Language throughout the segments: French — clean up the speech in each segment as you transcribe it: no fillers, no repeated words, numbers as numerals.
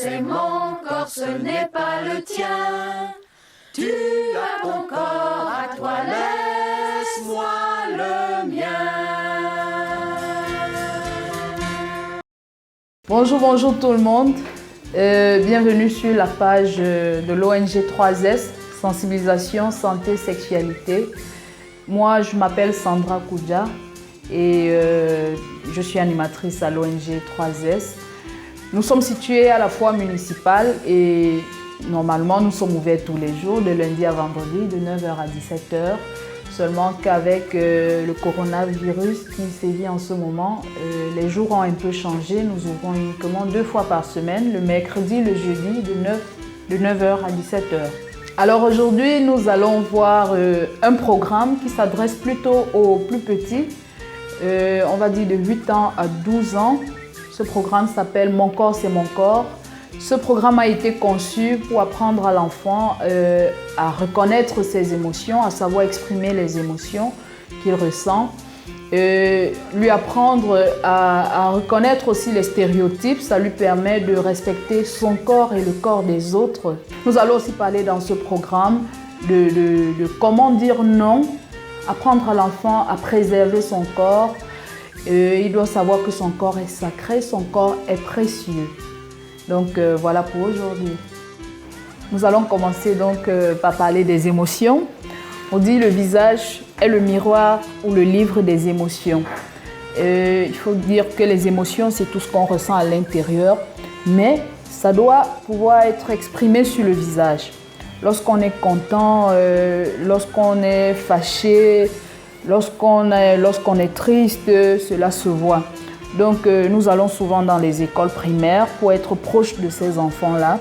c'est mon corps, ce n'est pas le tien. Tu as ton corps à toi, laisse-moi le mien. Bonjour tout le monde. Bienvenue sur la page de l'ONG 3S, Sensibilisation, Santé, Sexualité. Moi, je m'appelle Sandra Koudja et je suis animatrice à l'ONG 3S. Nous sommes situés à la fois municipale et normalement, nous sommes ouverts tous les jours, de lundi à vendredi, de 9h à 17h. Seulement qu'avec le coronavirus qui sévit en ce moment, les jours ont un peu changé. Nous ouvrons uniquement 2 fois par semaine, le mercredi, le jeudi, de 9h à 17h. Alors aujourd'hui, nous allons voir un programme qui s'adresse plutôt aux plus petits, on va dire de 8 ans à 12 ans. Ce programme s'appelle « Mon corps, c'est mon corps ». Ce programme a été conçu pour apprendre à l'enfant à reconnaître ses émotions, à savoir exprimer les émotions qu'il ressent. Lui apprendre à reconnaître aussi les stéréotypes, ça lui permet de respecter son corps et le corps des autres. Nous allons aussi parler dans ce programme de comment dire non, apprendre à l'enfant à préserver son corps. Il doit savoir que son corps est sacré, son corps est précieux. Donc voilà pour aujourd'hui. Nous allons commencer donc par parler des émotions. On dit le visage est le miroir ou le livre des émotions. Il faut dire que les émotions, c'est tout ce qu'on ressent à l'intérieur, mais ça doit pouvoir être exprimé sur le visage. Lorsqu'on est content, lorsqu'on est fâché, lorsqu'on est triste, cela se voit. Donc nous allons souvent dans les écoles primaires pour être proches de ces enfants-là.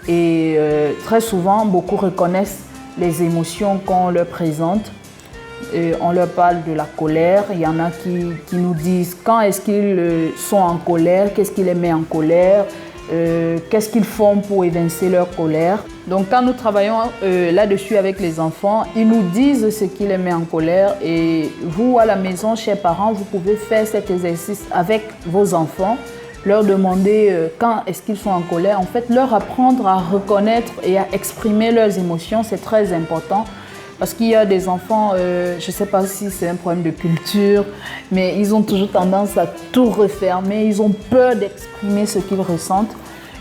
Et très souvent, beaucoup reconnaissent les émotions qu'on leur présente. Et on leur parle de la colère. Il y en a qui nous disent quand est-ce qu'ils sont en colère, qu'est-ce qui les met en colère, qu'est-ce qu'ils font pour évincer leur colère. Donc quand nous travaillons là-dessus avec les enfants, ils nous disent ce qui les met en colère. Et vous, à la maison, chers parents, vous pouvez faire cet exercice avec vos enfants, leur demander quand est-ce qu'ils sont en colère. En fait, leur apprendre à reconnaître et à exprimer leurs émotions, c'est très important. Parce qu'il y a des enfants, je ne sais pas si c'est un problème de culture, mais ils ont toujours tendance à tout refermer, ils ont peur d'exprimer ce qu'ils ressentent.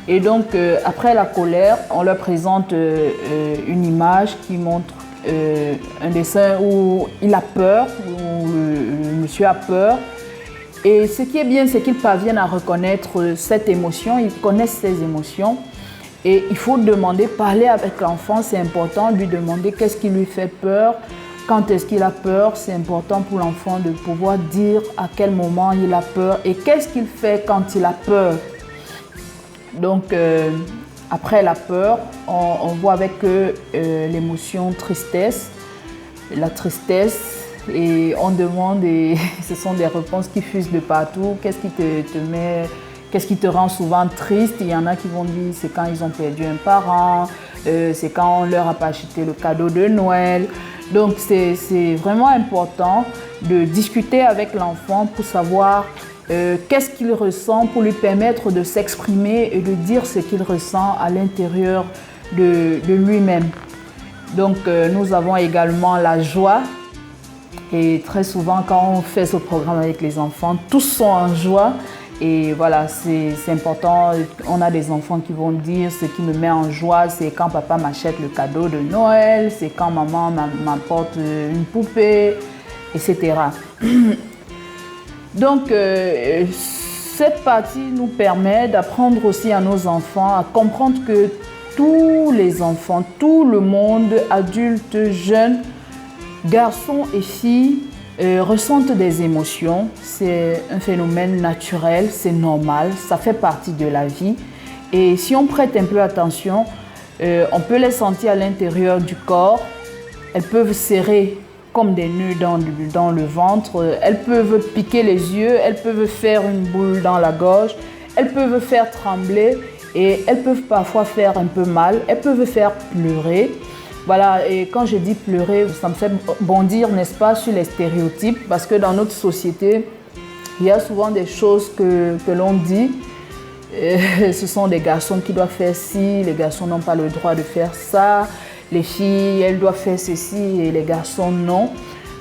Et donc, après la colère, on leur présente une image qui montre un dessin où il a peur, où le monsieur a peur. Et ce qui est bien, c'est qu'ils parviennent à reconnaître cette émotion, ils connaissent ces émotions. Et il faut demander, parler avec l'enfant, c'est important, lui demander qu'est-ce qui lui fait peur, quand est-ce qu'il a peur. C'est important pour l'enfant de pouvoir dire à quel moment il a peur et qu'est-ce qu'il fait quand il a peur. Donc, après la peur, on voit avec l'émotion tristesse, la tristesse, et on demande, et ce sont des réponses qui fusent de partout. Qu'est-ce qui qu'est-ce qui te rend souvent triste? Il y en a qui vont dire c'est quand ils ont perdu un parent, c'est quand on leur a pas acheté le cadeau de Noël. Donc c'est vraiment important de discuter avec l'enfant pour savoir qu'est-ce qu'il ressent, pour lui permettre de s'exprimer et de dire ce qu'il ressent à l'intérieur de lui-même. Donc nous avons également la joie. Et très souvent, quand on fait ce programme avec les enfants, tous sont en joie. Et voilà, c'est important. On a des enfants qui vont dire ce qui me met en joie, c'est quand papa m'achète le cadeau de Noël, c'est quand maman m'apporte une poupée, etc. Donc, cette partie nous permet d'apprendre aussi à nos enfants à comprendre que tous les enfants, tout le monde, adultes, jeunes, garçons et filles, ressentent des émotions. C'est un phénomène naturel, c'est normal, ça fait partie de la vie. Et si on prête un peu attention, on peut les sentir à l'intérieur du corps. Elles peuvent serrer comme des nœuds dans le ventre. Elles peuvent piquer les yeux, elles peuvent faire une boule dans la gorge, elles peuvent faire trembler et elles peuvent parfois faire un peu mal. Elles peuvent faire pleurer. Voilà, et quand je dis pleurer, ça me fait bondir, n'est-ce pas, sur les stéréotypes, parce que dans notre société, il y a souvent des choses que l'on dit Ce sont des garçons qui doivent faire ci, les garçons n'ont pas le droit de faire ça. Les filles, elles doivent faire ceci et les garçons non.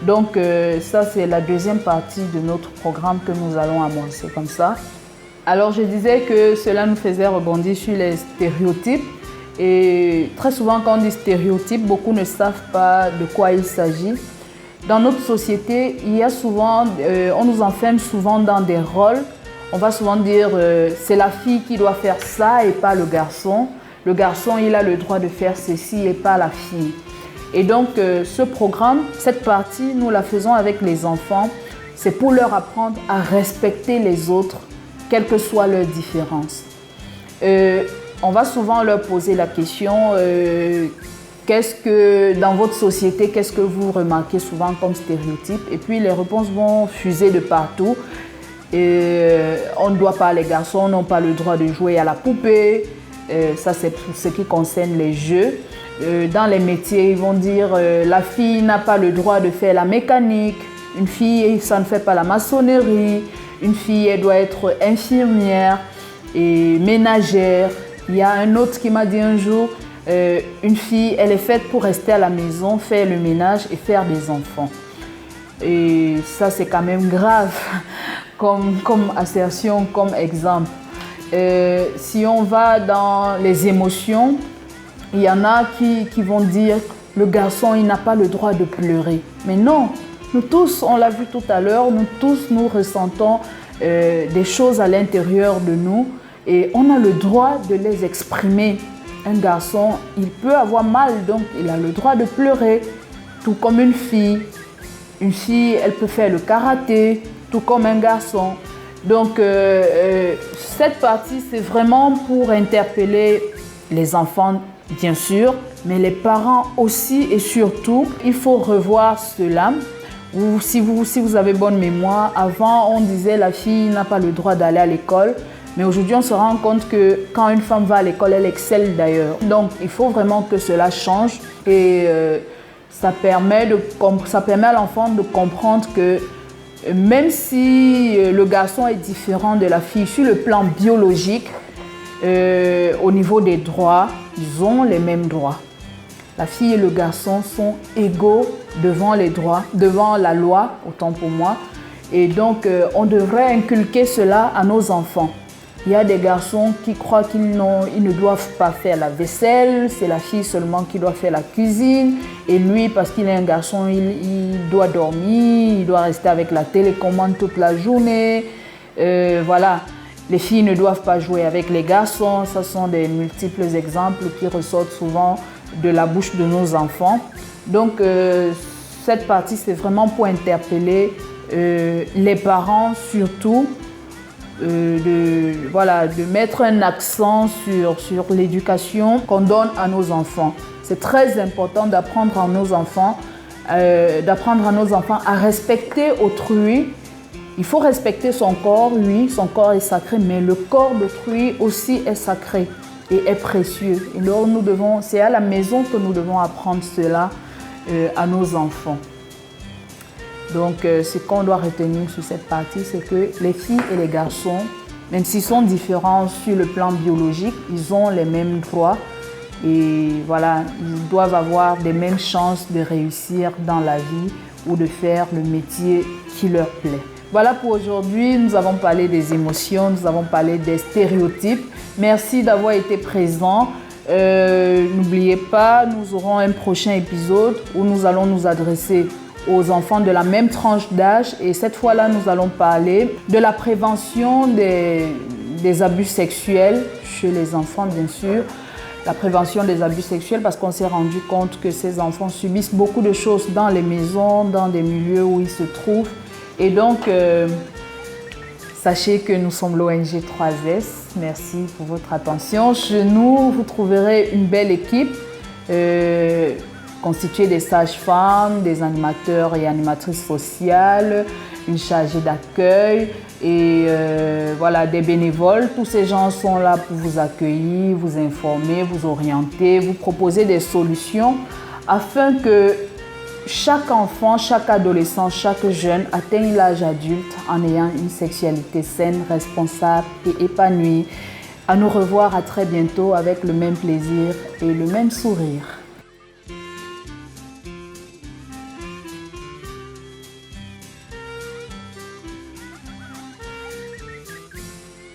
Donc ça, c'est la deuxième partie de notre programme que nous allons amorcer comme ça. Alors je disais que cela nous faisait rebondir sur les stéréotypes. Et très souvent, quand on dit stéréotypes, beaucoup ne savent pas de quoi il s'agit. Dans notre société, il y a souvent, on nous enferme souvent dans des rôles. On va souvent dire c'est la fille qui doit faire ça et pas le garçon. Le garçon, il a le droit de faire ceci et pas la fille. Et donc, ce programme, cette partie, nous la faisons avec les enfants. C'est pour leur apprendre à respecter les autres, quelles que soient leurs différences. On va souvent leur poser la question dans votre société, qu'est-ce que vous remarquez souvent comme stéréotype? Et puis les réponses vont fuser de partout. On ne doit pas, les garçons n'ont pas le droit de jouer à la poupée. Ça, c'est pour ce qui concerne les jeux. Dans les métiers, ils vont dire la fille n'a pas le droit de faire la mécanique. Une fille, ça ne fait pas la maçonnerie. Une fille, elle doit être infirmière et ménagère. Il y a un autre qui m'a dit un jour, une fille, elle est faite pour rester à la maison, faire le ménage et faire des enfants. Et ça, c'est quand même grave comme assertion, comme exemple. Si on va dans les émotions, il y en a qui vont dire le garçon, il n'a pas le droit de pleurer. Mais non, nous tous, on l'a vu tout à l'heure, nous ressentons des choses à l'intérieur de nous et on a le droit de les exprimer. Un garçon, il peut avoir mal, donc il a le droit de pleurer, tout comme une fille. Une fille, elle peut faire le karaté, tout comme un garçon. Donc, cette partie, c'est vraiment pour interpeller les enfants, bien sûr, mais les parents aussi et surtout. Il faut revoir cela. Ou si vous avez bonne mémoire, avant, on disait la fille n'a pas le droit d'aller à l'école. Mais aujourd'hui, on se rend compte que quand une femme va à l'école, elle excelle d'ailleurs. Donc, il faut vraiment que cela change et ça permet à l'enfant de comprendre que même si le garçon est différent de la fille sur le plan biologique, au niveau des droits, ils ont les mêmes droits. La fille et le garçon sont égaux devant les droits, devant la loi, autant pour moi. Et donc, on devrait inculquer cela à nos enfants. Il y a des garçons qui croient qu'ils ne doivent pas faire la vaisselle, c'est la fille seulement qui doit faire la cuisine. Et lui, parce qu'il est un garçon, il doit dormir, il doit rester avec la télécommande toute la journée. Voilà, les filles ne doivent pas jouer avec les garçons. Ce sont des multiples exemples qui ressortent souvent de la bouche de nos enfants. Donc, cette partie, c'est vraiment pour interpeller les parents surtout. De mettre un accent sur l'éducation qu'on donne à nos enfants. C'est très important d'apprendre à nos enfants à respecter autrui. Il faut respecter son corps, oui, son corps est sacré, mais le corps d'autrui aussi est sacré et est précieux. Et donc c'est à la maison que nous devons apprendre cela à nos enfants. Donc, ce qu'on doit retenir sur cette partie, c'est que les filles et les garçons, même s'ils sont différents sur le plan biologique, ils ont les mêmes droits et voilà, ils doivent avoir les mêmes chances de réussir dans la vie ou de faire le métier qui leur plaît. Voilà pour aujourd'hui, nous avons parlé des émotions, nous avons parlé des stéréotypes. Merci d'avoir été présents. N'oubliez pas, nous aurons un prochain épisode où nous allons nous adresser aux enfants de la même tranche d'âge et cette fois-là, nous allons parler de la prévention des abus sexuels chez les enfants, bien sûr. La prévention des abus sexuels parce qu'on s'est rendu compte que ces enfants subissent beaucoup de choses dans les maisons, dans des milieux où ils se trouvent. Et donc, sachez que nous sommes l'ONG 3S. Merci pour votre attention. Chez nous, vous trouverez une belle équipe constituée des sages-femmes, des animateurs et animatrices sociales, une chargée d'accueil et voilà, des bénévoles. Tous ces gens sont là pour vous accueillir, vous informer, vous orienter, vous proposer des solutions afin que chaque enfant, chaque adolescent, chaque jeune atteigne l'âge adulte en ayant une sexualité saine, responsable et épanouie. À nous revoir à très bientôt avec le même plaisir et le même sourire.